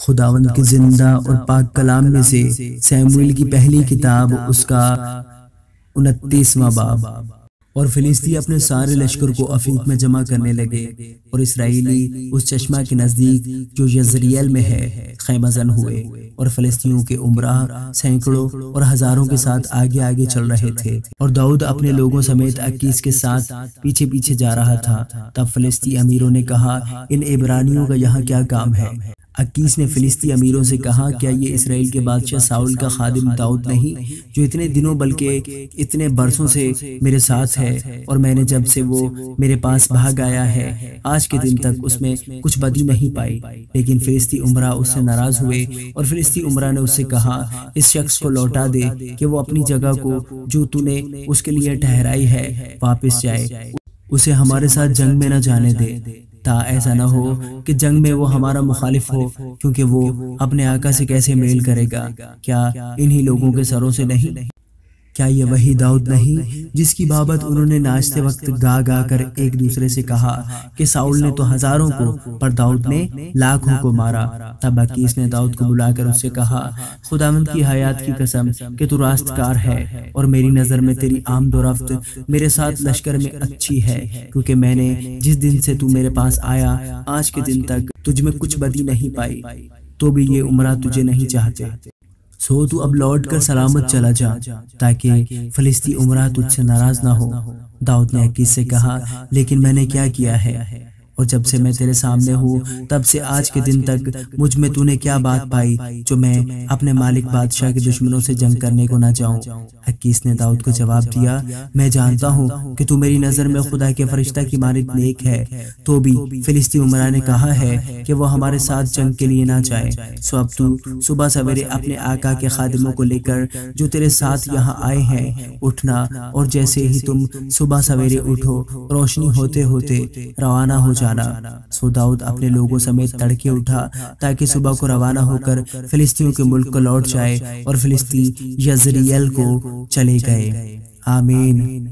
खुदावंद के जिंदा और पाक कलाम में से सैमुएल की पहली किताब उसका 29वां बाब। और फिलिस्ती अपने सारे लश्कर को अफीक में जमा करने लगे और इसराइली उस चश्मा के नज़दीक जो यज़रियल में है खैमजन हुए। और फिलिस्तियों के उमरा सैकड़ों और हजारों के साथ आगे आगे चल रहे थे और दाऊद अपने लोगों समेत 21 के साथ पीछे पीछे जा रहा था। तब फिलिस्ती अमीरों ने कहा, इन इब्रानियों का यहाँ क्या काम है? 21 ने फिलिस्ती अमीरों से कहा, क्या ये इसराइल के बादशाह साउल का खादिम दाऊद नहीं, जो इतने दिनों बल्कि इतने बरसों से मेरे साथ है, और मैंने जब से वो मेरे पास भाग आया है आज के दिन तक उसमें कुछ बदी नहीं पाई। लेकिन फिलिस्ती उमरा उससे नाराज हुए और फिलिस्ती उमरा ने उससे कहा, इस शख्स को लौटा दे कि वो अपनी जगह को जो तूने उसके लिए ठहराई है वापस जाए, उसे हमारे साथ जंग में न जाने दे, ता ऐसा न हो कि जंग में वो हमारा मुखालिफ हो, क्योंकि वो अपने आका से कैसे मेल करेगा? क्या इन्हीं लोगों के सरों से नहीं? क्या ये वही दाऊद नहीं जिसकी बाबत उन्होंने नाचते वक्त गा गा कर एक दूसरे से कहा कि साउल ने तो हजारों को पर दाऊद ने लाखों को मारा? तब 21 ने दाऊद को बुलाकर उससे कहा, खुदावंद की हयात की कसम कि तू रास्तकार है और मेरी नज़र में तेरी आमदोरफ्त मेरे साथ लश्कर में अच्छी है, क्योंकि मैंने जिस दिन से तू मेरे पास आया आज के दिन तक तुझ में कुछ बदी नहीं पाई, तो भी ये उमरा तुझे नहीं चाहते। सो तू अब लौट कर सलामत चला जा, ताकि फिलिस्ती उमरा तुझसे नाराज ना हो। दाऊद ने 21 से कहा, लेकिन मैंने क्या किया है? और जब से मैं तेरे सामने हूँ तब से आज के दिन तक मुझ में तूने क्या बात पाई जो मैं अपने मालिक बादशाह के दुश्मनों से जंग करने को ना जाऊं? 21 ने दाऊद को जवाब दिया, मैं जानता हूँ कि तू मेरी नज़र में खुदा के फरिश्ता की मानित नेक है, तो भी फिलिस्ती उमरा ने कहा है कि वो हमारे साथ जंग के लिए ना जाए। सो अब तू सुबह सवेरे अपने आका के खादिमों को लेकर जो तेरे साथ यहाँ आए हैं उठना, और जैसे ही तुम सुबह सवेरे उठो रोशनी होते होते रवाना हो जाना। सो दाऊद अपने लोगों समेत तड़के उठा ताकि सुबह को रवाना होकर फिलिस्तियों के मुल्क को लौट जाए, और फिलिस्ती यज़रियल को चले गए। आमीन।